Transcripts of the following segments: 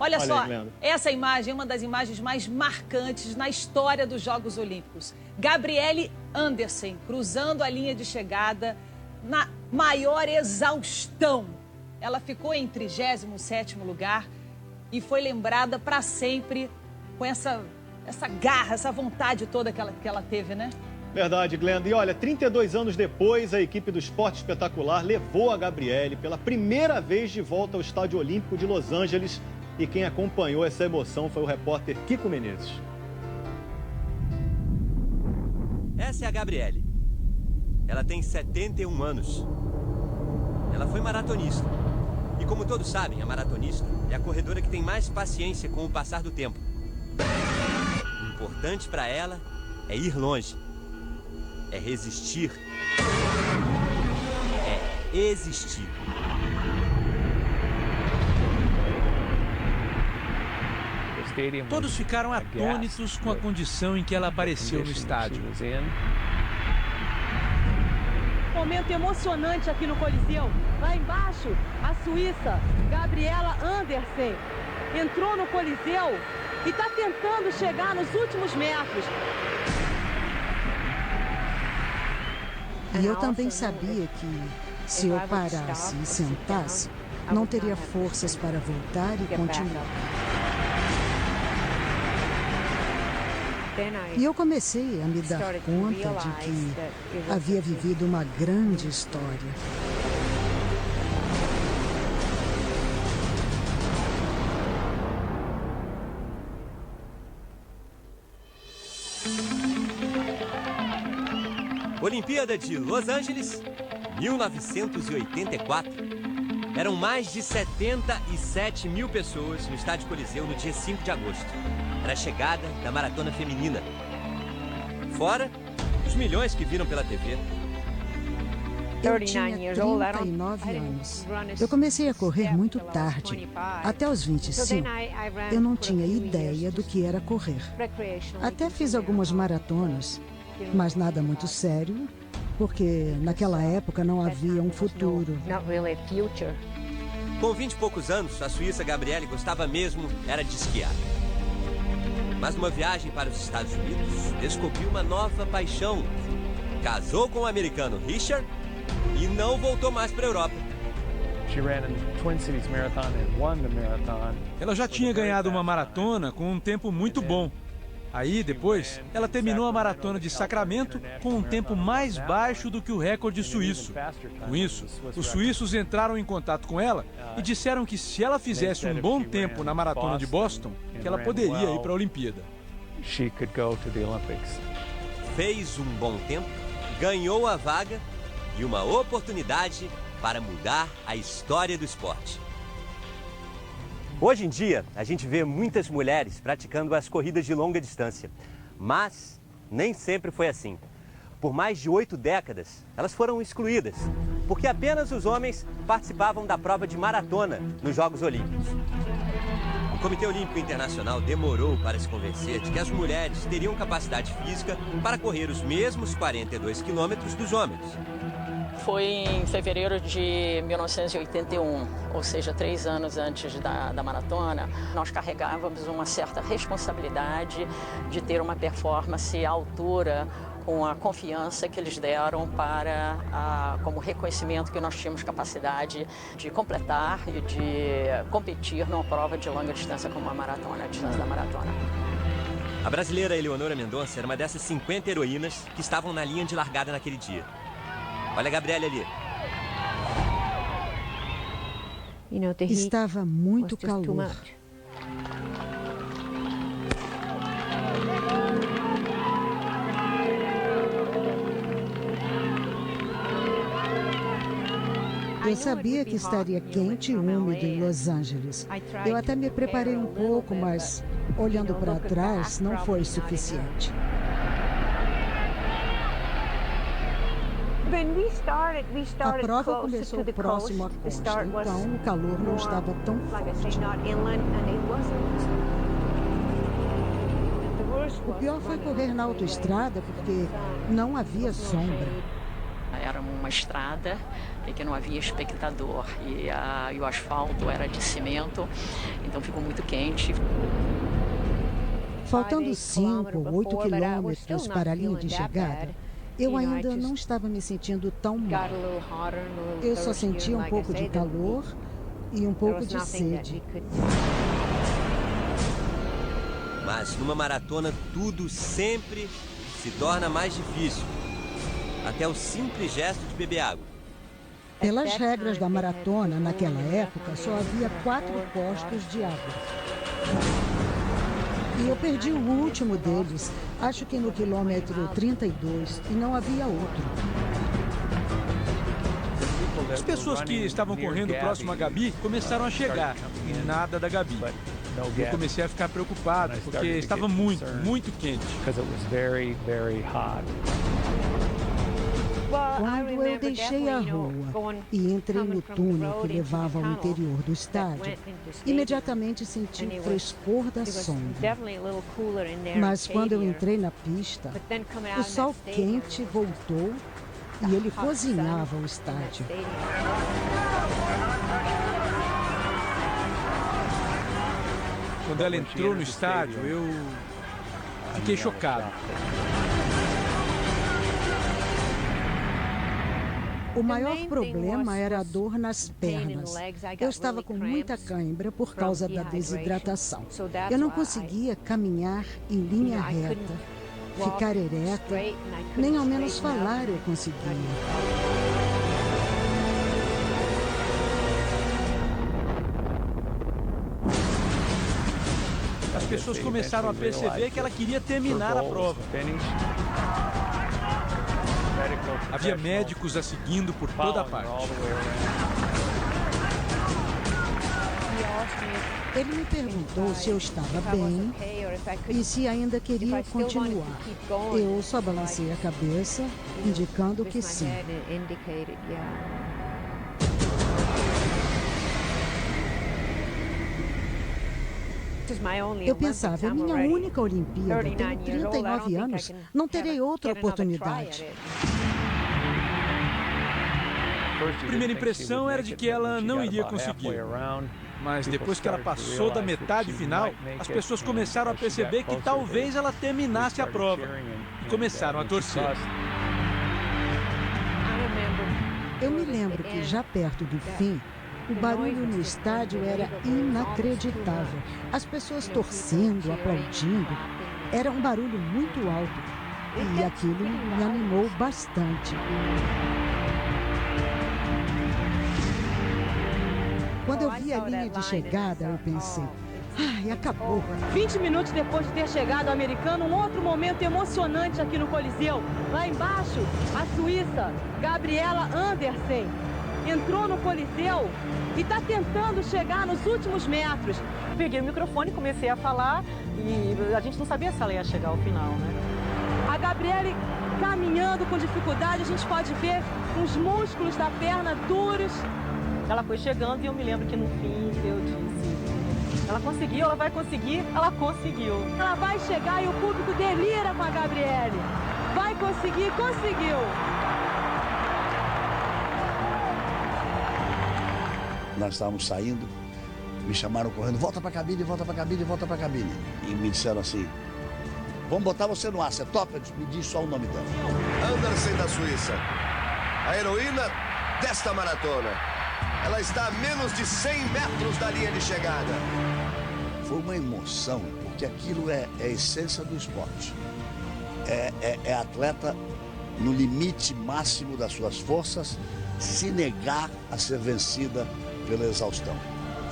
Olha só, aí, essa imagem é uma das imagens mais marcantes na história dos Jogos Olímpicos. Gabriele Andersen cruzando a linha de chegada na maior exaustão. Ela ficou em 37º lugar e foi lembrada para sempre com essa garra, essa vontade toda que ela teve, né? Verdade, Glenda. E olha, 32 anos depois, a equipe do Esporte Espetacular levou a Gabriele pela primeira vez de volta ao Estádio Olímpico de Los Angeles. E quem acompanhou essa emoção foi o repórter Kiko Menezes. Essa é a Gabriele. Ela tem 71 anos. Ela foi maratonista. E como todos sabem, a maratonista é a corredora que tem mais paciência com o passar do tempo. O importante para ela é ir longe. É resistir. É existir. Todos ficaram atônitos com a condição em que ela apareceu no estádio. Momento emocionante aqui no Coliseu. Lá embaixo, a Suíça, Gabriela Andersen, entrou no Coliseu e está tentando chegar nos últimos metros. E eu também sabia que, se eu parasse e sentasse, não teria forças para voltar e continuar. E eu comecei a me dar conta de que havia vivido uma grande história. Olimpíada de Los Angeles, 1984. Eram mais de 77 mil pessoas no Estádio Coliseu no dia 5 de agosto. Era a chegada da maratona feminina. Fora os milhões que viram pela TV. Eu tinha 39 anos. Eu comecei a correr muito tarde. Até os 25, eu não tinha ideia do que era correr. Até fiz algumas maratonas, mas nada muito sério, porque naquela época não havia um futuro. Com 20 e poucos anos, a suíça Gabriele gostava mesmo era de esquiar. Mas numa viagem para os Estados Unidos, descobriu uma nova paixão. Casou com o americano Richard e não voltou mais para a Europa. Ela já tinha ganhado uma maratona com um tempo muito bom. Aí, depois, ela terminou a maratona de Sacramento com um tempo mais baixo do que o recorde suíço. Com isso, os suíços entraram em contato com ela e disseram que se ela fizesse um bom tempo na maratona de Boston, que ela poderia ir para a Olimpíada. Fez um bom tempo, ganhou a vaga e uma oportunidade para mudar a história do esporte. Hoje em dia, a gente vê muitas mulheres praticando as corridas de longa distância, mas nem sempre foi assim. Por mais de 8 décadas, elas foram excluídas, porque apenas os homens participavam da prova de maratona nos Jogos Olímpicos. O Comitê Olímpico Internacional demorou para se convencer de que as mulheres teriam capacidade física para correr os mesmos 42 quilômetros dos homens. Foi em fevereiro de 1981, ou seja, 3 anos antes da maratona. Nós carregávamos uma certa responsabilidade de ter uma performance à altura, com a confiança que eles deram como reconhecimento que nós tínhamos capacidade de completar e de competir numa prova de longa distância como a maratona, a distância da maratona. A brasileira Eleonora Mendonça era uma dessas 50 heroínas que estavam na linha de largada naquele dia. Olha a Gabriele ali. Estava muito calor. Eu sabia que estaria quente e úmido em Los Angeles. Eu até me preparei um pouco, mas olhando para trás não foi suficiente. A prova começou próximo à costa, então o calor não estava tão forte. O pior foi correr na autoestrada porque não havia sombra. Era era uma estrada e que não havia espectador. E o asfalto era de cimento, então ficou muito quente. Faltando 5 ou 8 quilômetros para a linha de chegada, eu ainda não estava me sentindo tão mal. Eu só sentia um pouco de calor e um pouco de sede. Mas numa maratona tudo sempre se torna mais difícil. Até o simples gesto de beber água. Pelas regras da maratona, naquela época, só havia 4 postos de água. E eu perdi o último deles, acho que no quilômetro 32, e não havia outro. As pessoas que estavam correndo próximo à Gabi começaram a chegar, e nada da Gabi. Eu comecei a ficar preocupado, porque estava muito quente. Quando eu deixei a rua e entrei no túnel que levava ao interior do estádio, imediatamente senti o frescor da sombra. Mas quando eu entrei na pista, o sol quente voltou e ele cozinhava o estádio. Quando ela entrou no estádio, eu fiquei chocado. O maior problema era a dor nas pernas. Eu estava com muita cãibra por causa da desidratação. Eu não conseguia caminhar em linha reta, ficar ereta, nem ao menos falar eu conseguia. As pessoas começaram a perceber que ela queria terminar a prova. Havia médicos a seguindo por toda a parte. Ele me perguntou se eu estava bem e se ainda queria continuar. Eu só balancei a cabeça, indicando que sim. Eu pensava, é minha única Olimpíada, tenho 39 anos, não terei outra oportunidade. A primeira impressão era de que ela não iria conseguir. Mas depois que ela passou da metade final, as pessoas começaram a perceber que talvez ela terminasse a prova. E começaram a torcer. Eu me lembro que já perto do fim, o barulho no estádio era inacreditável. As pessoas torcendo, aplaudindo. Era um barulho muito alto. E aquilo me animou bastante. Quando eu vi a linha de chegada, eu pensei, ai, acabou. 20 minutos depois de ter chegado o americano, um outro momento emocionante aqui no Coliseu. Lá embaixo, a suíça, Gabriela Andersen, entrou no Coliseu e está tentando chegar nos últimos metros. Peguei o microfone, comecei a falar e a gente não sabia se ela ia chegar ao final, né? A Gabriele caminhando com dificuldade, a gente pode ver os músculos da perna duros. Ela foi chegando e eu me lembro que no fim eu disse, ela conseguiu, ela vai conseguir, ela conseguiu. Ela vai chegar e o público delira com a Gabriele. Vai conseguir, conseguiu. Nós estávamos saindo, me chamaram correndo, volta pra cabine, volta pra cabine, volta pra cabine. E me disseram assim, vamos botar você no ar, você topa? Me diz só o nome dela. Andersen da Suíça, a heroína desta maratona. Ela está a menos de 100 metros da linha de chegada. Foi uma emoção, porque aquilo é a essência do esporte. É atleta no limite máximo das suas forças, se negar a ser vencida pela exaustão.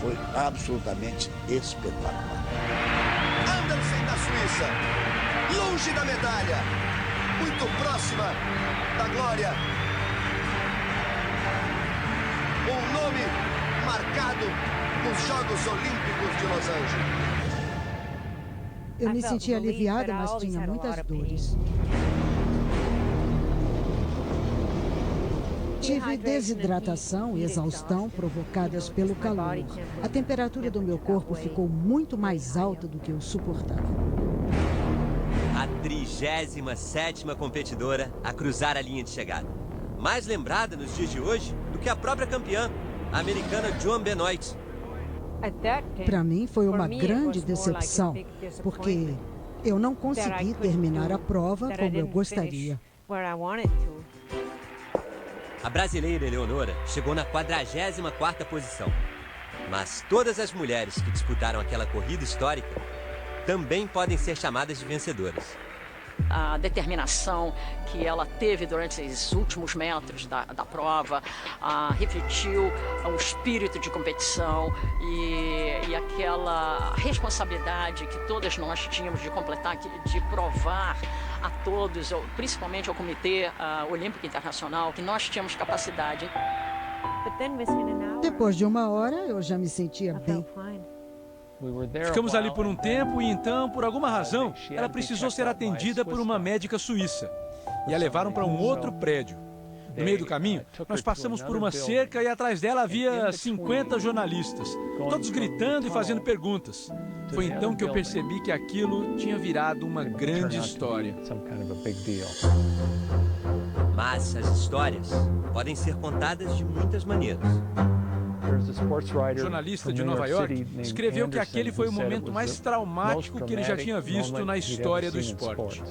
Foi absolutamente espetacular. Andersen da Suíça, longe da medalha, muito próxima da glória. Um nome marcado nos Jogos Olímpicos de Los Angeles. Eu me senti aliviada, mas tinha muitas dores. Tive desidratação e exaustão provocadas pelo calor. A temperatura do meu corpo ficou muito mais alta do que eu suportava. A 37ª competidora a cruzar a linha de chegada. mais lembrada nos dias de hoje do que a própria campeã, a americana Joan Benoit. Para mim foi uma grande decepção, porque eu não consegui terminar a prova como eu gostaria. A brasileira Eleonora chegou na 44ª posição. Mas todas as mulheres que disputaram aquela corrida histórica também podem ser chamadas de vencedoras. A determinação que ela teve durante esses últimos metros da prova refletiu o espírito de competição e aquela responsabilidade que todas nós tínhamos de completar, de provar a todos, principalmente ao Comitê Olímpico Internacional, que nós tínhamos capacidade. Depois de uma hora, eu já me sentia bem. Ficamos ali por um tempo e então, por alguma razão, ela precisou ser atendida por uma médica suíça. E a levaram para um outro prédio. No meio do caminho, nós passamos por uma cerca e atrás dela havia 50 jornalistas, todos gritando e fazendo perguntas. Foi então que eu percebi que aquilo tinha virado uma grande história. Mas as histórias podem ser contadas de muitas maneiras. O jornalista de Nova York escreveu que aquele foi o momento mais traumático que ele já tinha visto na história do esporte.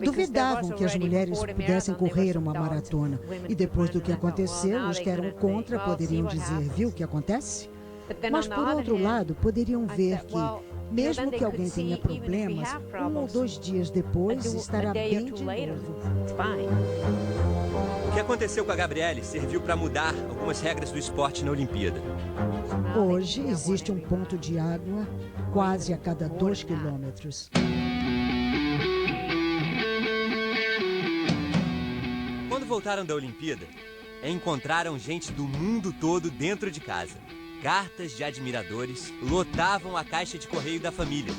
Duvidavam que as mulheres pudessem correr uma maratona. E depois do que aconteceu, os que eram contra poderiam dizer, viu o que acontece? Mas, por outro lado, poderiam ver que, mesmo que alguém tenha problemas, 1 ou 2 dias depois estará bem de novo. O que aconteceu com a Gabriele serviu para mudar algumas regras do esporte na Olimpíada. Hoje existe um ponto de água quase a cada 2 quilômetros. Quando voltaram da Olimpíada, encontraram gente do mundo todo dentro de casa. Cartas de admiradores lotavam a caixa de correio da família.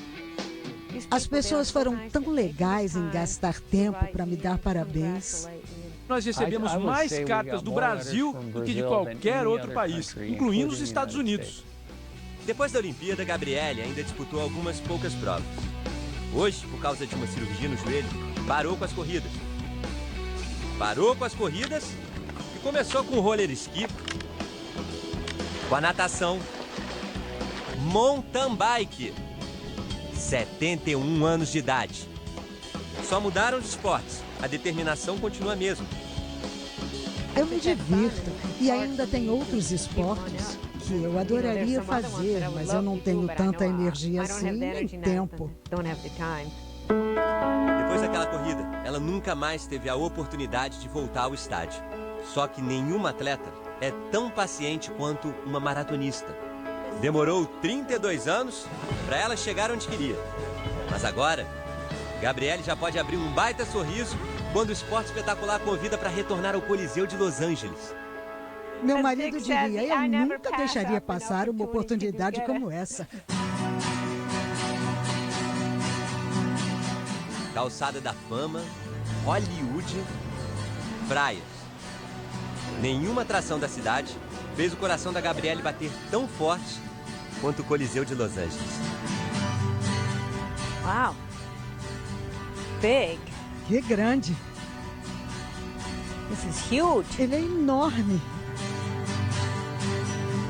As pessoas foram tão legais em gastar tempo para me dar parabéns. Nós recebemos mais cartas do Brasil do que de qualquer outro país, incluindo os Estados Unidos. Depois da Olimpíada, Gabriele ainda disputou algumas poucas provas. Hoje, por causa de uma cirurgia no joelho, parou com as corridas. E começou com o roller ski, com a natação, mountain bike. 71 anos de idade. Só mudaram de esportes. A determinação continua a mesma. Eu me divirto e ainda tem outros esportes que eu adoraria fazer, mas eu não tenho tanta energia assim nem tempo. Depois daquela corrida, ela nunca mais teve a oportunidade de voltar ao estádio. Só que nenhuma atleta é tão paciente quanto uma maratonista. Demorou 32 anos para ela chegar onde queria. Mas agora, Gabriele já pode abrir um baita sorriso quando o esporte espetacular convida para retornar ao Coliseu de Los Angeles. Meu marido diria, eu nunca deixaria passar uma oportunidade como essa. Calçada da Fama, Hollywood, praias. Nenhuma atração da cidade fez o coração da Gabriele bater tão forte quanto o Coliseu de Los Angeles. Wow. Big. Que grande. This is huge. Ele é enorme.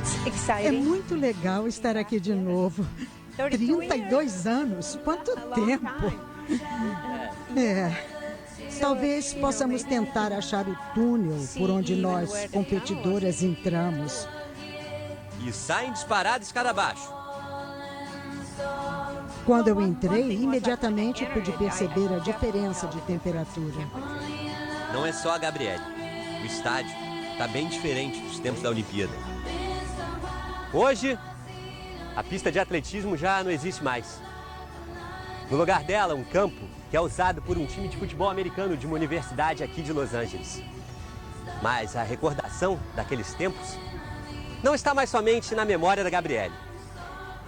It's exciting. É muito legal estar aqui de novo. 32 anos. Quanto tempo. Talvez possamos tentar achar o túnel por onde nós, competidoras, entramos. E saem disparados escada abaixo. Quando eu entrei, imediatamente pude perceber a diferença de temperatura. Não é só a Gabriele. O estádio está bem diferente dos tempos da Olimpíada. Hoje, a pista de atletismo já não existe mais. No lugar dela, um campo que é usado por um time de futebol americano de uma universidade aqui de Los Angeles. Mas a recordação daqueles tempos não está mais somente na memória da Gabriele.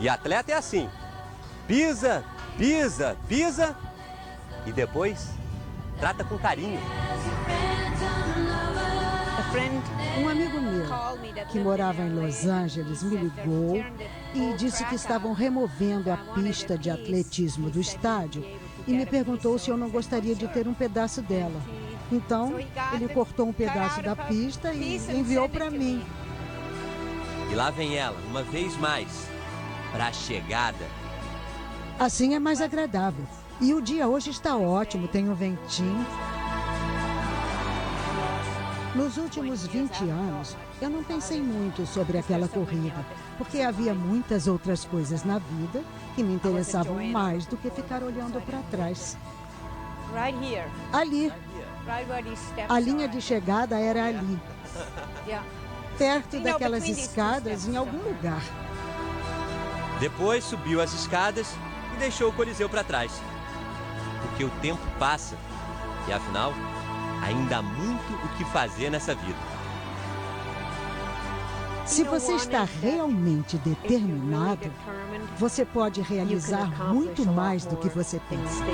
E atleta é assim. Pisa, pisa, pisa e depois trata com carinho. Um amigo meu que morava em Los Angeles me ligou e disse que estavam removendo a pista de atletismo do estádio e me perguntou se eu não gostaria de ter um pedaço dela. Então, ele cortou um pedaço da pista e enviou para mim. E lá vem ela, uma vez mais, para a chegada. Assim é mais agradável. E o dia hoje está ótimo, tem um ventinho. Nos últimos 20 anos, eu não pensei muito sobre aquela corrida, porque havia muitas outras coisas na vida que me interessavam mais do que ficar olhando para trás. Ali. A linha de chegada era ali. Perto daquelas escadas, em algum lugar. Depois subiu as escadas e deixou o Coliseu para trás. Porque o tempo passa e, afinal, ainda há muito o que fazer nessa vida. Se você está realmente determinado, você pode realizar muito mais do que você pensa.